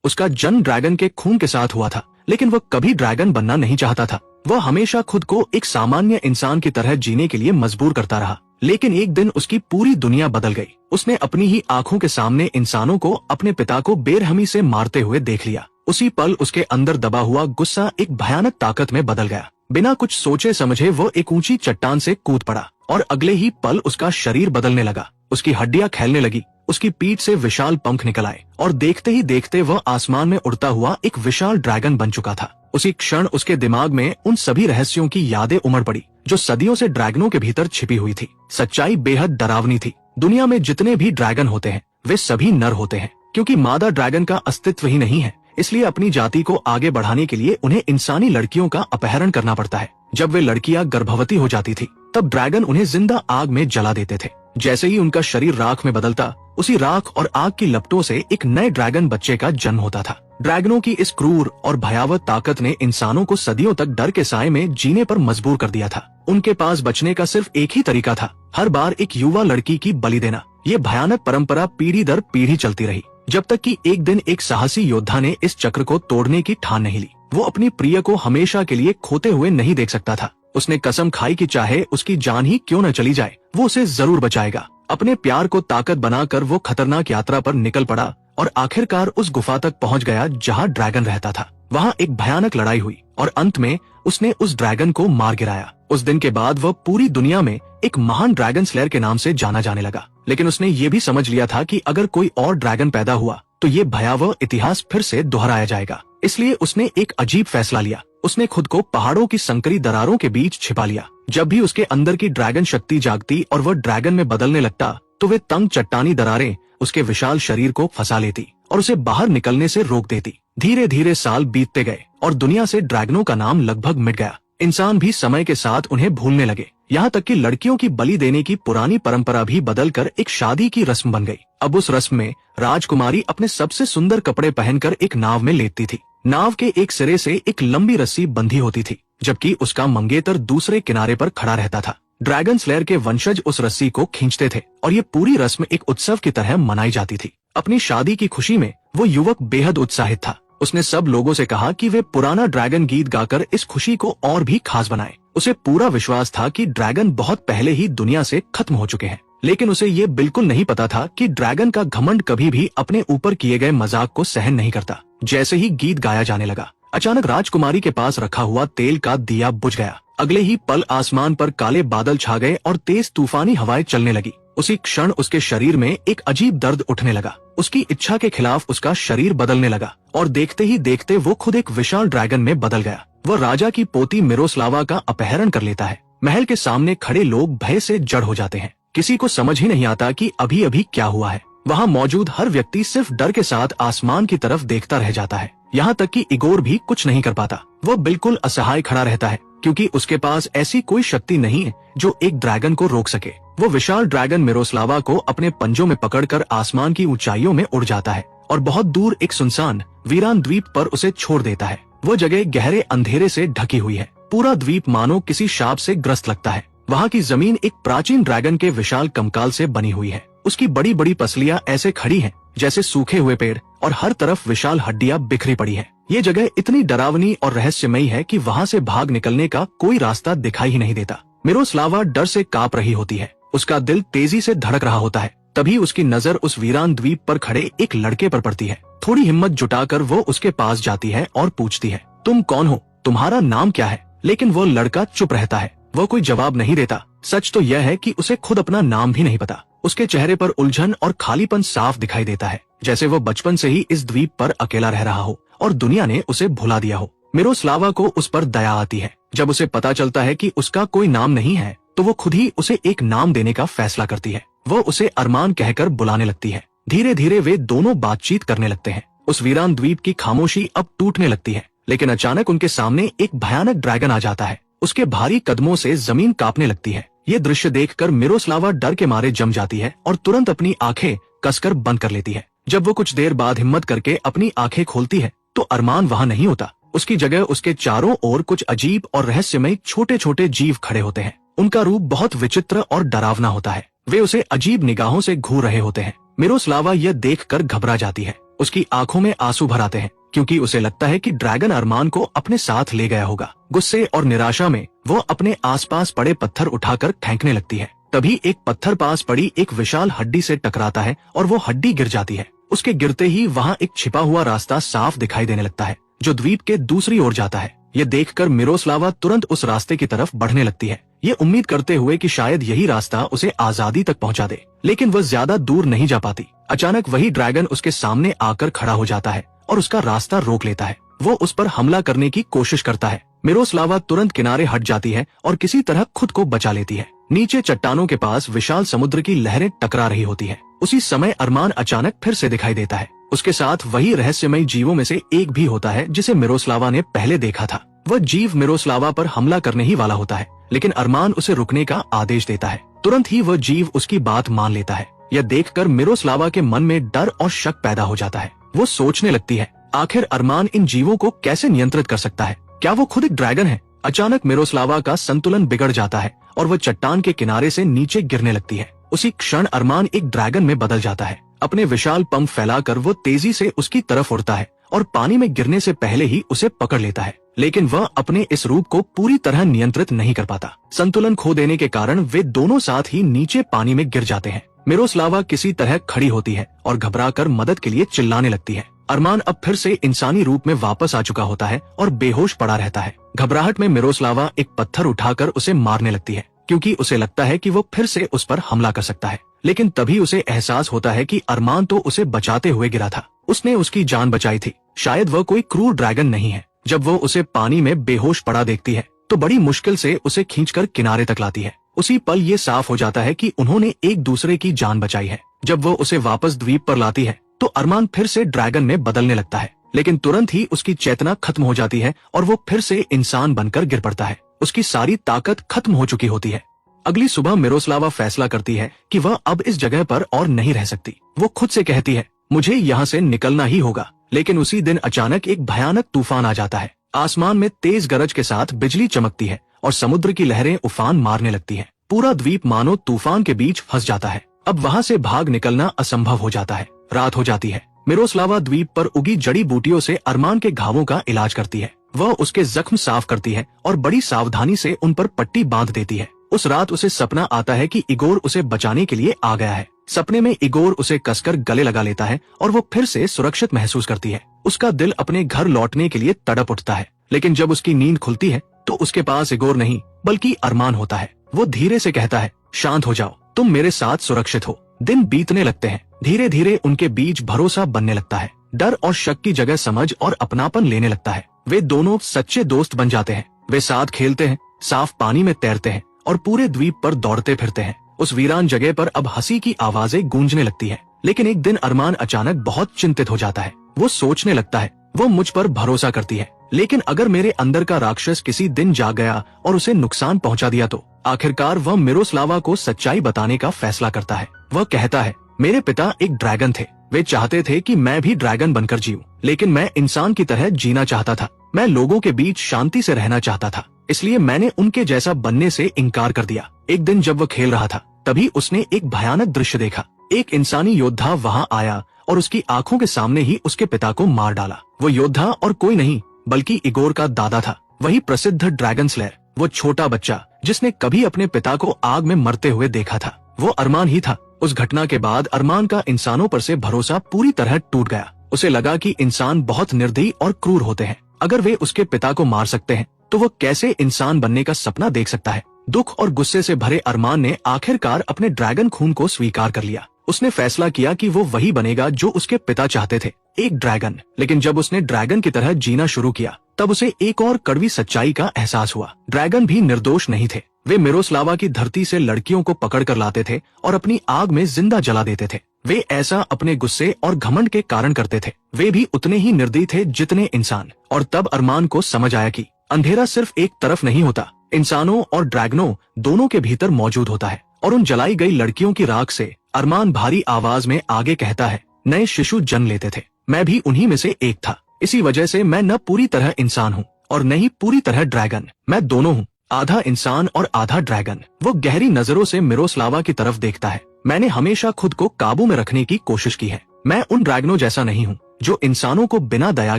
उसका जन्म ड्रैगन के खून के साथ हुआ था, लेकिन वह कभी ड्रैगन बनना नहीं चाहता था। वह हमेशा खुद को एक सामान्य इंसान की तरह जीने के लिए मजबूर करता रहा। लेकिन एक दिन उसकी पूरी दुनिया बदल गई। उसने अपनी ही आंखों के सामने इंसानों को अपने पिता को बेरहमी से मारते हुए देख लिया। उसी पल उसके अंदर दबा हुआ गुस्सा एक भयानक ताकत में बदल गया। बिना कुछ सोचे समझे वो एक ऊंची चट्टान से कूद पड़ा और अगले ही पल उसका शरीर बदलने लगा। उसकी हड्डियां फैलने लगी, उसकी पीठ से विशाल पंख निकल आए और देखते ही देखते वह आसमान में उड़ता हुआ एक विशाल ड्रैगन बन चुका था। उसी क्षण उसके दिमाग में उन सभी रहस्यों की यादें उमड़ पड़ी जो सदियों से ड्रैगनों के भीतर छिपी हुई थी। सच्चाई बेहद डरावनी थी। दुनिया में जितने भी ड्रैगन होते हैं वे सभी नर होते हैं, क्योंकि मादा ड्रैगन का अस्तित्व ही नहीं है। इसलिए अपनी जाति को आगे बढ़ाने के लिए उन्हें इंसानी लड़कियों का अपहरण करना पड़ता है। जब वे लड़कियां गर्भवती हो जाती थी तब ड्रैगन उन्हें जिंदा आग में जला देते थे। जैसे ही उनका शरीर राख में बदलता, उसी राख और आग की लपटों से एक नए ड्रैगन बच्चे का जन्म होता था। ड्रैगनों की इस क्रूर और भयावह ताकत ने इंसानों को सदियों तक डर के साए में जीने पर मजबूर कर दिया था। उनके पास बचने का सिर्फ एक ही तरीका था, हर बार एक युवा लड़की की बलि देना। ये भयानक परंपरा पीढ़ी दर पीढ़ी चलती रही, जब तक कि एक दिन एक साहसी योद्धा ने इस चक्र को तोड़ने की ठान नहीं ली। वो अपनी प्रिय को हमेशा के लिए खोते हुए नहीं देख सकता था। उसने कसम खाई कि चाहे उसकी जान ही क्यों न चली जाए, वो उसे जरूर बचाएगा। अपने प्यार को ताकत बनाकर वो खतरनाक यात्रा पर निकल पड़ा और आखिरकार उस गुफा तक पहुंच गया जहां ड्रैगन रहता था। वहां एक भयानक लड़ाई हुई और अंत में उसने उस ड्रैगन को मार गिराया। उस दिन के बाद वह पूरी दुनिया में एक महान ड्रैगन स्लेयर के नाम से जाना जाने लगा। लेकिन उसने ये भी समझ लिया था कि अगर कोई और ड्रैगन पैदा हुआ तो ये भयावह इतिहास फिर से दोहराया जाएगा। इसलिए उसने एक अजीब फैसला लिया। उसने खुद को पहाड़ों की संकरी दरारों के बीच छिपा लिया। जब भी उसके अंदर की ड्रैगन शक्ति जागती और वह ड्रैगन में बदलने लगता तो वे तंग चट्टानी दरारें उसके विशाल शरीर को फंसा लेती और उसे बाहर निकलने से रोक देती। धीरे धीरे साल बीतते गए और दुनिया से ड्रैगनों का नाम लगभग मिट गया। इंसान भी समय के साथ उन्हें भूलने लगे। यहाँ तक कि लड़कियों की बलि देने की पुरानी परंपरा भी बदलकर एक शादी की रस्म बन गई। अब उस रस्म में राजकुमारी अपने सबसे सुंदर कपड़े पहनकर एक नाव में लेटती थी। नाव के एक सिरे से एक लंबी रस्सी बंधी होती थी, जबकि उसका मंगेतर दूसरे किनारे पर खड़ा रहता था। ड्रैगन स्लेयर के वंशज उस रस्सी को खींचते थे और ये पूरी रस्म एक उत्सव की तरह मनाई जाती थी। अपनी शादी की खुशी में वो युवक बेहद उत्साहित था। उसने सब लोगों से कहा कि वे पुराना ड्रैगन गीत गाकर इस खुशी को और भी खास बनाएं। उसे पूरा विश्वास था कि ड्रैगन बहुत पहले ही दुनिया से खत्म हो चुके हैं, लेकिन उसे ये बिल्कुल नहीं पता था कि ड्रैगन का घमंड कभी भी अपने ऊपर किए गए मजाक को सहन नहीं करता। जैसे ही गीत गाया जाने लगा, अचानक राजकुमारी के पास रखा हुआ तेल का दिया बुझ गया। अगले ही पल आसमान पर काले बादल छा गए और तेज तूफानी हवाएं चलने लगी। उसी क्षण उसके शरीर में एक अजीब दर्द उठने लगा। उसकी इच्छा के खिलाफ उसका शरीर बदलने लगा और देखते ही देखते वो खुद एक विशाल ड्रैगन में बदल गया। वह राजा की पोती मिरोस्लावा का अपहरण कर लेता है। महल के सामने खड़े लोग भय से जड़ हो जाते हैं। किसी को समझ ही नहीं आता कि अभी अभी क्या हुआ है। वहाँ मौजूद हर व्यक्ति सिर्फ डर के साथ आसमान की तरफ देखता रह जाता है। यहाँ तक कि इगोर भी कुछ नहीं कर पाता। वह बिल्कुल असहाय खड़ा रहता है, क्योंकि उसके पास ऐसी कोई शक्ति नहीं है जो एक ड्रैगन को रोक सके। वो विशाल ड्रैगन मिरोस्लावा को अपने पंजों में पकड़कर आसमान की ऊंचाइयों में उड़ जाता है और बहुत दूर एक सुनसान वीरान द्वीप पर उसे छोड़ देता है। वो जगह गहरे अंधेरे से ढकी हुई है। पूरा द्वीप मानो किसी शाप से ग्रस्त लगता है। वहाँ की जमीन एक प्राचीन ड्रैगन के विशाल कंकाल से बनी हुई है। उसकी बड़ी बड़ी पसलियां ऐसे खड़ी हैं जैसे सूखे हुए पेड़ और हर तरफ विशाल हड्डियां बिखरी पड़ी है। ये जगह इतनी डरावनी और रहस्यमयी है कि वहाँ से भाग निकलने का कोई रास्ता दिखाई ही नहीं देता। मिरोस्लावा डर से कांप रही होती है। उसका दिल तेजी से धड़क रहा होता है। तभी उसकी नजर उस वीरान द्वीप पर खड़े एक लड़के पर पड़ती है। थोड़ी हिम्मत जुटाकर वो उसके पास जाती है और पूछती है, तुम कौन हो? तुम्हारा नाम क्या है? लेकिन वो लड़का चुप रहता है। वो कोई जवाब नहीं देता। सच तो यह है कि उसे खुद अपना नाम भी नहीं पता। उसके चेहरे पर उलझन और खालीपन साफ दिखाई देता है, जैसे वो बचपन से ही इस द्वीप पर अकेला रह रहा हो और दुनिया ने उसे भुला दिया हो। मिरोस्लावा को उस पर दया आती है। जब उसे पता चलता है कि उसका कोई नाम नहीं है तो वो खुद ही उसे एक नाम देने का फैसला करती है। वो उसे अरमान कहकर बुलाने लगती है। धीरे धीरे वे दोनों बातचीत करने लगते हैं। उस वीरान द्वीप की खामोशी अब टूटने लगती है, लेकिन अचानक उनके सामने एक भयानक ड्रैगन आ जाता है। उसके भारी कदमों से जमीन कांपने लगती है। ये दृश्य देखकर मिरोस्लावा डर के मारे जम जाती है और तुरंत अपनी आंखें कसकर बंद कर लेती है। जब वो कुछ देर बाद हिम्मत करके अपनी आंखें खोलती है तो अरमान वहाँ नहीं होता। उसकी जगह उसके चारों ओर कुछ अजीब और रहस्यमय छोटे छोटे जीव खड़े होते हैं। उनका रूप बहुत विचित्र और डरावना होता है। वे उसे अजीब निगाहों से घूर रहे होते हैं। मिरोस्लावा यह देखकर घबरा जाती है। उसकी आंखों में आंसू भर आते हैं, क्योंकि उसे लगता है कि ड्रैगन अरमान को अपने साथ ले गया होगा। गुस्से और निराशा में वो अपने आसपास पड़े पत्थर उठाकर फेंकने लगती है। तभी एक पत्थर पास पड़ी एक विशाल हड्डी से टकराता है और वो हड्डी गिर जाती है। उसके गिरते ही वहाँ एक छिपा हुआ रास्ता साफ दिखाई देने लगता है, जो द्वीप के दूसरी ओर जाता है। ये देखकर मिरोस्लावा तुरंत उस रास्ते की तरफ बढ़ने लगती है, ये उम्मीद करते हुए कि शायद यही रास्ता उसे आजादी तक पहुंचा दे। लेकिन वह ज्यादा दूर नहीं जा पाती। अचानक वही ड्रैगन उसके सामने आकर खड़ा हो जाता है और उसका रास्ता रोक लेता है। वो उस पर हमला करने की कोशिश करता है। मिरोस्लावा तुरंत किनारे हट जाती है और किसी तरह खुद को बचा लेती है। नीचे चट्टानों के पास विशाल समुद्र की लहरें टकरा रही होती है। उसी समय अरमान अचानक फिर से दिखाई देता है। उसके साथ वही रहस्यमयी जीवों में से एक भी होता है जिसे मिरोस्लावा ने पहले देखा था। वह जीव मिरोस्लावा पर हमला करने ही वाला होता है, लेकिन अरमान उसे रुकने का आदेश देता है। तुरंत ही वह जीव उसकी बात मान लेता है। यह देखकर मिरोस्लावा के मन में डर और शक पैदा हो जाता है। वो सोचने लगती है, आखिर अरमान इन जीवों को कैसे नियंत्रित कर सकता है? क्या वो खुद एक ड्रैगन है? अचानक मिरोस्लावा का संतुलन बिगड़ जाता है और वह चट्टान के किनारे से नीचे गिरने लगती है। उसी क्षण अरमान एक ड्रैगन में बदल जाता है। अपने विशाल पंख फैलाकर वो तेजी से उसकी तरफ उड़ता है और पानी में गिरने से पहले ही उसे पकड़ लेता है। लेकिन वह अपने इस रूप को पूरी तरह नियंत्रित नहीं कर पाता। संतुलन खो देने के कारण वे दोनों साथ ही नीचे पानी में गिर जाते हैं। मिरोस्लावा किसी तरह खड़ी होती है और घबराकर मदद के लिए चिल्लाने लगती है। अरमान अब फिर से इंसानी रूप में वापस आ चुका होता है और बेहोश पड़ा रहता है। घबराहट में मिरोस्लावा एक पत्थर उठाकर उसे मारने लगती है, क्योंकि उसे लगता है कि वो फिर से उस पर हमला कर सकता है। लेकिन तभी उसे एहसास होता है कि अरमान तो उसे बचाते हुए गिरा था। उसने उसकी जान बचाई थी। शायद वह कोई क्रूर ड्रैगन नहीं है। जब वो उसे पानी में बेहोश पड़ा देखती है तो बड़ी मुश्किल से उसे खींचकर किनारे तक लाती है। उसी पल ये साफ हो जाता है कि उन्होंने एक दूसरे की जान बचाई है। जब वो उसे वापस द्वीप पर लाती है तो अरमान फिर से ड्रैगन में बदलने लगता है, लेकिन तुरंत ही उसकी चेतना खत्म हो जाती है और वो फिर से इंसान बनकर गिर पड़ता है। उसकी सारी ताकत खत्म हो चुकी होती है। अगली सुबह मिरोस्लावा फैसला करती है कि वह अब इस जगह पर और नहीं रह सकती। वो खुद से कहती है, मुझे यहाँ से निकलना ही होगा। लेकिन उसी दिन अचानक एक भयानक तूफान आ जाता है। आसमान में तेज गरज के साथ बिजली चमकती है और समुद्र की लहरें उफान मारने लगती हैं। पूरा द्वीप मानो तूफान के बीच फंस जाता है। अब वहाँ से भाग निकलना असंभव हो जाता है। रात हो जाती है। मिरोस्लावा द्वीप पर उगी जड़ी बूटियों से अरमान के घावों का इलाज करती है। वह उसके जख्म साफ करती है और बड़ी सावधानी से उन पर पट्टी बांध देती है। उस रात उसे सपना आता है कि इगोर उसे बचाने के लिए आ गया है। सपने में इगोर उसे कसकर गले लगा लेता है और वो फिर से सुरक्षित महसूस करती है। उसका दिल अपने घर लौटने के लिए तड़प उठता है। लेकिन जब उसकी नींद खुलती है तो उसके पास इगोर नहीं बल्कि अरमान होता है। वो धीरे से कहता है, शांत हो जाओ, तुम मेरे साथ सुरक्षित हो। दिन बीतने लगते हैं। धीरे धीरे उनके बीच भरोसा बनने लगता है। डर और शक की जगह समझ और अपनापन लेने लगता है। वे दोनों सच्चे दोस्त बन जाते हैं। वे साथ खेलते हैं, साफ पानी में तैरते हैं और पूरे द्वीप पर दौड़ते फिरते हैं। उस वीरान जगह पर अब हंसी की आवाजें गूंजने लगती है। लेकिन एक दिन अरमान अचानक बहुत चिंतित हो जाता है। वो सोचने लगता है, वो मुझ पर भरोसा करती है, लेकिन अगर मेरे अंदर का राक्षस किसी दिन जाग गया और उसे नुकसान पहुंचा दिया तो? आखिरकार वह मिरोस्लावा को सच्चाई बताने का फैसला करता है। वह कहता है, मेरे पिता एक ड्रैगन थे। वे चाहते थे कि मैं भी ड्रैगन बनकर जीऊं, लेकिन मैं इंसान की तरह जीना चाहता था। मैं लोगों के बीच शांति से रहना चाहता था, इसलिए मैंने उनके जैसा बनने से इनकार कर दिया। एक दिन जब वह खेल रहा था तभी उसने एक भयानक दृश्य देखा। एक इंसानी योद्धा वहां आया और उसकी आंखों के सामने ही उसके पिता को मार डाला। वो योद्धा और कोई नहीं बल्कि इगोर का दादा था, वही प्रसिद्ध ड्रैगन स्लेयर। वो छोटा बच्चा जिसने कभी अपने पिता को आग में मरते हुए देखा था, वो अरमान ही था। उस घटना के बाद अरमान का इंसानों पर से भरोसा पूरी तरह टूट गया। उसे लगा कि इंसान बहुत निर्दयी और क्रूर होते हैं। अगर वे उसके पिता को मार सकते हैं तो वो कैसे इंसान बनने का सपना देख सकता है। दुख और गुस्से से भरे अरमान ने आखिरकार अपने ड्रैगन खून को स्वीकार कर लिया। उसने फैसला किया कि वो वही बनेगा जो उसके पिता चाहते थे, एक ड्रैगन। लेकिन जब उसने ड्रैगन की तरह जीना शुरू किया तब उसे एक और कड़वी सच्चाई का एहसास हुआ। ड्रैगन भी निर्दोष नहीं थे। वे मिरोस्लावा की धरती से लड़कियों को पकड़ कर लाते थे और अपनी आग में जिंदा जला देते थे। वे ऐसा अपने गुस्से और घमंड के कारण करते थे। वे भी उतने ही निर्दयी थे जितने इंसान। और तब अरमान को समझ आया कि अंधेरा सिर्फ एक तरफ नहीं होता, इंसानों और ड्रैगनों दोनों के भीतर मौजूद होता है। और उन जलाई गई लड़कियों की राख से अरमान भारी आवाज में आगे कहता है, नए शिशु जन्म लेते थे, मैं भी उन्हीं में से एक था। इसी वजह से मैं न पूरी तरह इंसान हूँ और न ही पूरी तरह ड्रैगन। मैं दोनों हूँ, आधा इंसान और आधा ड्रैगन। वो गहरी नजरों से मिरोस्लावा की तरफ देखता है। मैंने हमेशा खुद को काबू में रखने की कोशिश की है। मैं उन ड्रैगनों जैसा नहीं हूँ जो इंसानों को बिना दया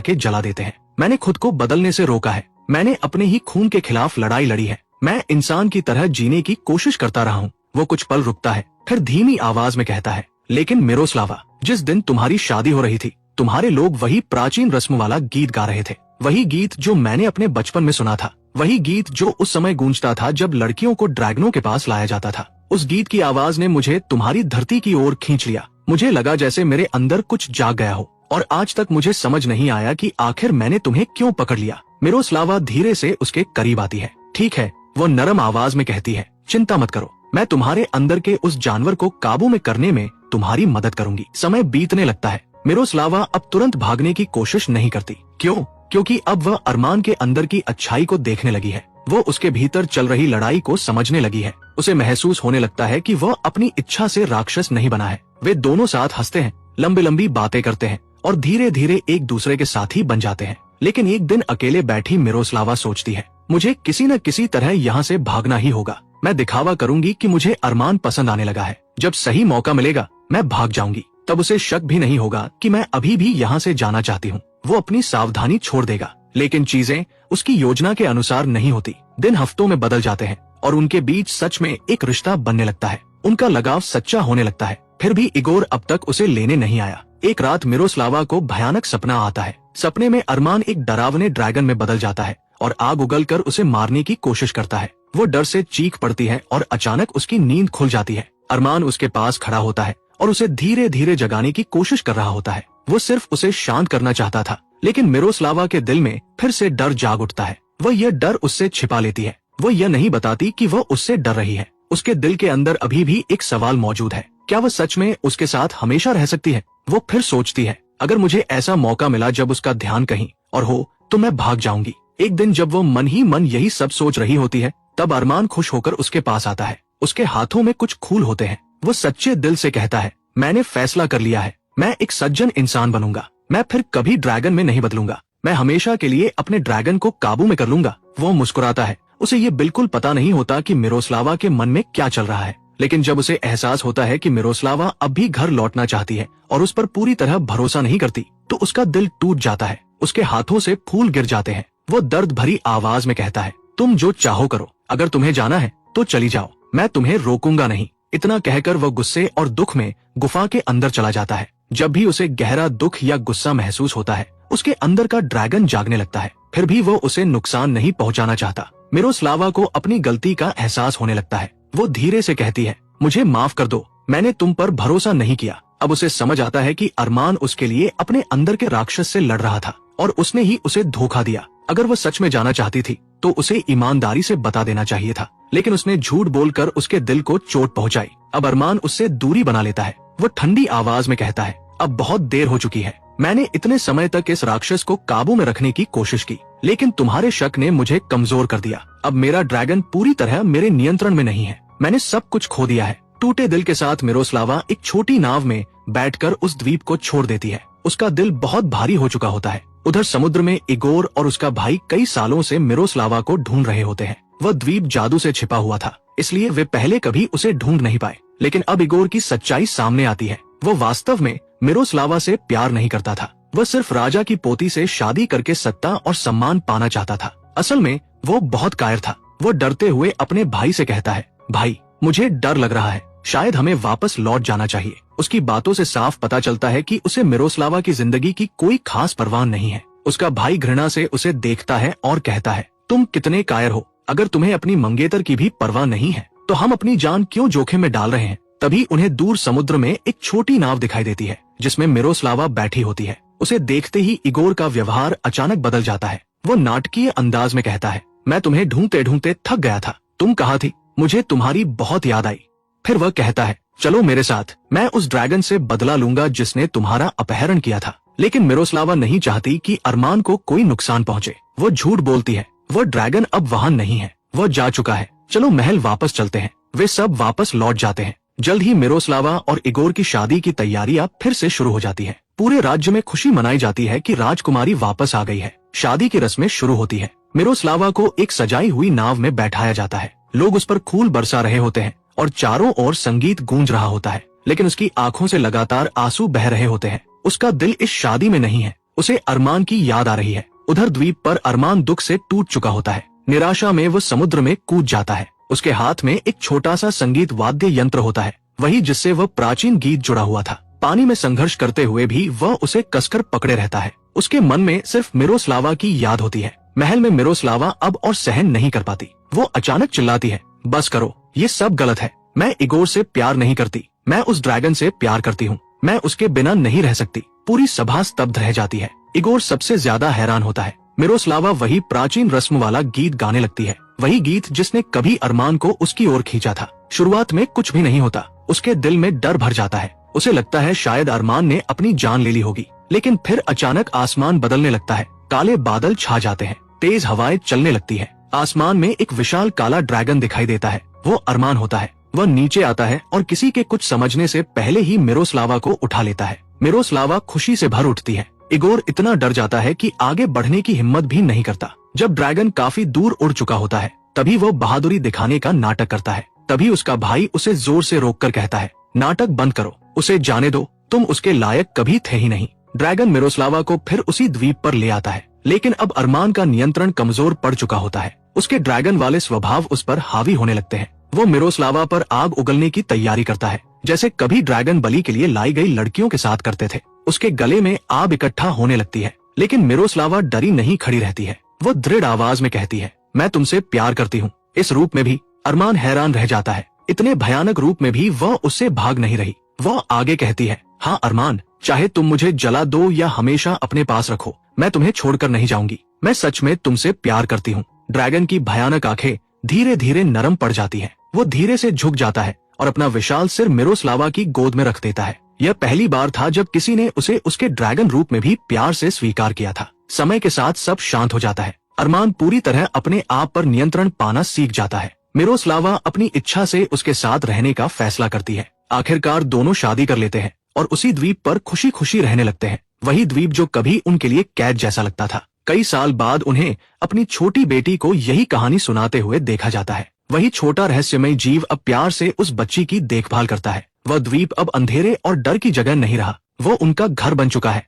के जला देते हैं। मैंने खुद को बदलने से रोका है। मैंने अपने ही खून के खिलाफ लड़ाई लड़ी है। मैं इंसान की तरह जीने की कोशिश करता रहा हूँ। वो कुछ पल रुकता है, फिर धीमी आवाज में कहता है, लेकिन मिरोस्लावा, जिस दिन तुम्हारी शादी हो रही थी, तुम्हारे लोग वही प्राचीन रस्म वाला गीत गा रहे थे। वही गीत जो मैंने अपने बचपन में सुना था। वही गीत जो उस समय गूंजता था जब लड़कियों को ड्रैगनों के पास लाया जाता था। उस गीत की आवाज ने मुझे तुम्हारी धरती की ओर खींच लिया। मुझे लगा जैसे मेरे अंदर कुछ जाग गया हो, और आज तक मुझे समझ नहीं आया कि आखिर मैंने तुम्हें क्यों पकड़ लिया। मिरोस्लावा धीरे से उसके करीब आती है। ठीक है, वो नरम आवाज में कहती है, चिंता मत करो, मैं तुम्हारे अंदर के उस जानवर को काबू में करने में तुम्हारी मदद करूंगी। समय बीतने लगता है। मिरोस्लावा अब तुरंत भागने की कोशिश नहीं करती। क्यों? क्योंकि अब वह अरमान के अंदर की अच्छाई को देखने लगी है। वो उसके भीतर चल रही लड़ाई को समझने लगी है। उसे महसूस होने लगता है कि वह अपनी इच्छा से राक्षस नहीं बना है। वे दोनों साथ हंसते हैं, लंबी लंबी बातें करते हैं और धीरे धीरे एक दूसरे के साथी बन जाते हैं। लेकिन एक दिन अकेले बैठी मिरोस्लावा सोचती है, मुझे किसी न किसी तरह यहाँ से भागना ही होगा। मैं दिखावा करूंगी कि मुझे अरमान पसंद आने लगा है। जब सही मौका मिलेगा मैं भाग जाऊंगी। तब उसे शक भी नहीं होगा कि मैं अभी भी यहाँ से जाना चाहती हूँ। वो अपनी सावधानी छोड़ देगा। लेकिन चीजें उसकी योजना के अनुसार नहीं होती। दिन हफ्तों में बदल जाते हैं और उनके बीच सच में एक रिश्ता बनने लगता है। उनका लगाव सच्चा होने लगता है। फिर भी इगोर अब तक उसे लेने नहीं आया। एक रात मिरोस्लावा को भयानक सपना आता है। सपने में अरमान एक डरावने ड्रैगन में बदल जाता है और आग उगलकर उसे मारने की कोशिश करता है। वो डर से चीख पड़ती है और अचानक उसकी नींद खुल जाती है। अरमान उसके पास खड़ा होता है और उसे धीरे धीरे जगाने की कोशिश कर रहा होता है। वो सिर्फ उसे शांत करना चाहता था, लेकिन मिरोस्लावा के दिल में फिर से डर जाग उठता है। वह यह डर उससे छिपा लेती है। वो यह नहीं बताती कि वह उससे डर रही है। उसके दिल के अंदर अभी भी एक सवाल मौजूद है, क्या वह सच में उसके साथ हमेशा रह सकती है? वो फिर सोचती है, अगर मुझे ऐसा मौका मिला जब उसका ध्यान कहीं और हो तो मैं भाग जाऊंगी। एक दिन जब वो मन ही मन यही सब सोच रही होती है, तब अरमान खुश होकर उसके पास आता है। उसके हाथों में कुछ फूल होते हैं। वो सच्चे दिल से कहता है, मैंने फैसला कर लिया है, मैं एक सज्जन इंसान बनूंगा। मैं फिर कभी ड्रैगन में नहीं बदलूंगा। मैं हमेशा के लिए अपने ड्रैगन को काबू में कर लूंगा। वो मुस्कुराता है। उसे ये बिल्कुल पता नहीं होता कि मिरोस्लावा के मन में क्या चल रहा है। लेकिन जब उसे एहसास होता है कि मिरोस्लावा अब भी घर लौटना चाहती है और उस पर पूरी तरह भरोसा नहीं करती, तो उसका दिल टूट जाता है। उसके हाथों से फूल गिर जाते हैं। वो दर्द भरी आवाज में कहता है, तुम जो चाहो करो, अगर तुम्हें जाना है तो चली जाओ, मैं तुम्हें रोकूंगा नहीं। इतना कहकर वह गुस्से और दुख में गुफा के अंदर चला जाता है। जब भी उसे गहरा दुख या गुस्सा महसूस होता है, उसके अंदर का ड्रैगन जागने लगता है। फिर भी वो उसे नुकसान नहीं पहुंचाना चाहता। मिरोस्लावा को अपनी गलती का एहसास होने लगता है। वो धीरे से कहती है, मुझे माफ कर दो, मैंने तुम पर भरोसा नहीं किया। अब उसे समझ आता है कि अरमान उसके लिए अपने अंदर के राक्षस से लड़ रहा था और उसने ही उसे धोखा दिया। अगर वो सच में जाना चाहती थी तो उसे ईमानदारी से बता देना चाहिए था, लेकिन उसने झूठ बोलकर उसके दिल को चोट पहुंचाई। अब अरमान उससे दूरी बना लेता है। वो ठंडी आवाज में कहता है, अब बहुत देर हो चुकी है। मैंने इतने समय तक इस राक्षस को काबू में रखने की कोशिश की, लेकिन तुम्हारे शक ने मुझे कमजोर कर दिया। अब मेरा ड्रैगन पूरी तरह मेरे नियंत्रण में नहीं है। मैंने सब कुछ खो दिया है। टूटे दिल के साथ मिरोस्लावा एक छोटी नाव में बैठकर उस द्वीप को छोड़ देती है। उसका दिल बहुत भारी हो चुका होता है। उधर समुद्र में इगोर और उसका भाई कई सालों से मिरोस्लावा को ढूंढ रहे होते हैं। वह द्वीप जादू से छिपा हुआ था, इसलिए वे पहले कभी उसे ढूंढ नहीं पाए। लेकिन अब इगोर की सच्चाई सामने आती है। वो वास्तव में मिरोस्लावा से प्यार नहीं करता था। वह सिर्फ राजा की पोती से शादी करके सत्ता और सम्मान पाना चाहता था। असल में वो बहुत कायर था। वो डरते हुए अपने भाई से कहता है, भाई, मुझे डर लग रहा है, शायद हमें वापस लौट जाना चाहिए। उसकी बातों से साफ पता चलता है कि उसे मिरोस्लावा की जिंदगी की कोई खास परवाह नहीं है। उसका भाई घृणा से उसे देखता है और कहता है, तुम कितने कायर हो। अगर तुम्हें अपनी मंगेतर की भी परवाह नहीं है तो हम अपनी जान क्यों जोखिम में डाल रहे हैं। तभी उन्हें दूर समुद्र में एक छोटी नाव दिखाई देती है जिसमें मिरोस्लावा बैठी होती है। उसे देखते ही इगोर का व्यवहार अचानक बदल जाता है। वो नाटकीय अंदाज में कहता है, मैं तुम्हें ढूंढते ढूंढते थक गया था। तुम कहाँ थी? मुझे तुम्हारी बहुत याद आई। फिर वह कहता है, चलो मेरे साथ, मैं उस ड्रैगन से बदला लूंगा जिसने तुम्हारा अपहरण किया था। लेकिन मिरोस्लावा नहीं चाहती कि अरमान को कोई नुकसान पहुंचे। वो झूठ बोलती है, वो ड्रैगन अब वहां नहीं है, वो जा चुका है। चलो महल वापस चलते हैं। वे सब वापस लौट जाते हैं। जल्द ही मिरोस्लावा और इगोर की शादी की तैयारियां फिर से शुरू हो जाती है। पूरे राज्य में खुशी मनाई जाती है कि राजकुमारी वापस आ गई है। शादी की रस्में शुरू होती है। मिरोस्लावा को एक सजाई हुई नाव में बैठाया जाता है। लोग उस पर फूल बरसा रहे होते हैं और चारों ओर संगीत गूंज रहा होता है, लेकिन उसकी आंखों से लगातार आंसू बह रहे होते हैं। उसका दिल इस शादी में नहीं है। उसे अरमान की याद आ रही है। उधर द्वीप पर अरमान दुख से टूट चुका होता है। निराशा में वो समुद्र में कूद जाता है। उसके हाथ में एक छोटा सा संगीत वाद्य यंत्र होता है, वही जिससे वह प्राचीन गीत जुड़ा हुआ था। पानी में संघर्ष करते हुए भी वह उसे कसकर पकड़े रहता है। उसके मन में सिर्फ मिरोस्लावा की याद होती है। महल में मिरोस्लावा अब और सहन नहीं कर पाती। वो अचानक चिल्लाती है, बस करो, ये सब गलत है। मैं इगोर से प्यार नहीं करती, मैं उस ड्रैगन से प्यार करती हूँ। मैं उसके बिना नहीं रह सकती। पूरी सभा स्तब्ध रह जाती है। इगोर सबसे ज्यादा हैरान होता है। मिरोस्लावा वही प्राचीन रस्म वाला गीत गाने लगती है, वही गीत जिसने कभी अरमान को उसकी ओर खींचा था। शुरुआत में कुछ भी नहीं होता। उसके दिल में डर भर जाता है। उसे लगता है शायद अरमान ने अपनी जान ले ली होगी। लेकिन फिर अचानक आसमान बदलने लगता है। काले बादल छा जाते हैं, तेज हवाएं चलने लगती है। आसमान में एक विशाल काला ड्रैगन दिखाई देता है। वो अरमान होता है। वह नीचे आता है और किसी के कुछ समझने से पहले ही मिरोस्लावा को उठा लेता है। मिरोस्लावा खुशी से भर उठती है। इगोर इतना डर जाता है कि आगे बढ़ने की हिम्मत भी नहीं करता। जब ड्रैगन काफी दूर उड़ चुका होता है, तभी वो बहादुरी दिखाने का नाटक करता है। तभी उसका भाई उसे जोर से रोककर कहता है, नाटक बंद करो, उसे जाने दो, तुम उसके लायक कभी थे ही नहीं। ड्रैगन मिरोस्लावा को फिर उसी द्वीप पर ले आता है, लेकिन अब अरमान का नियंत्रण कमजोर पड़ चुका होता है। उसके ड्रैगन वाले स्वभाव उस पर हावी होने लगते हैं। वो मिरोस्लावा पर आग उगलने की तैयारी करता है, जैसे कभी ड्रैगन बलि के लिए लाई गई लड़कियों के साथ करते थे। उसके गले में आग इकट्ठा होने लगती है, लेकिन मिरोस्लावा डरी नहीं खड़ी रहती है। वो दृढ़ आवाज में कहती है, मैं तुमसे प्यार करती हूँ। इस रूप में भी अरमान हैरान रह जाता है। इतने भयानक रूप में भी वह उससे भाग नहीं रही। वह आगे कहती है, हाँ अरमान, चाहे तुम मुझे जला दो या हमेशा अपने पास रखो, मैं तुम्हें छोड़कर नहीं जाऊंगी। मैं सच में तुमसे प्यार करती हूँ। ड्रैगन की भयानक आंखें धीरे धीरे नरम पड़ जाती हैं। वो धीरे से झुक जाता है और अपना विशाल सिर मिरोस्लावा की गोद में रख देता है। यह पहली बार था जब किसी ने उसे उसके ड्रैगन रूप में भी प्यार से स्वीकार किया था। समय के साथ सब शांत हो जाता है। अरमान पूरी तरह अपने आप पर नियंत्रण पाना सीख जाता है। मिरोस्लावा अपनी इच्छा से उसके साथ रहने का फैसला करती है। आखिरकार दोनों शादी कर लेते हैं और उसी द्वीप पर खुशी खुशी रहने लगते हैं। वही द्वीप जो कभी उनके लिए कैद जैसा लगता था। कई साल बाद उन्हें अपनी छोटी बेटी को यही कहानी सुनाते हुए देखा जाता है। वही छोटा रहस्यमय जीव अब प्यार से उस बच्ची की देखभाल करता है। वह द्वीप अब अंधेरे और डर की जगह नहीं रहा, वो उनका घर बन चुका है।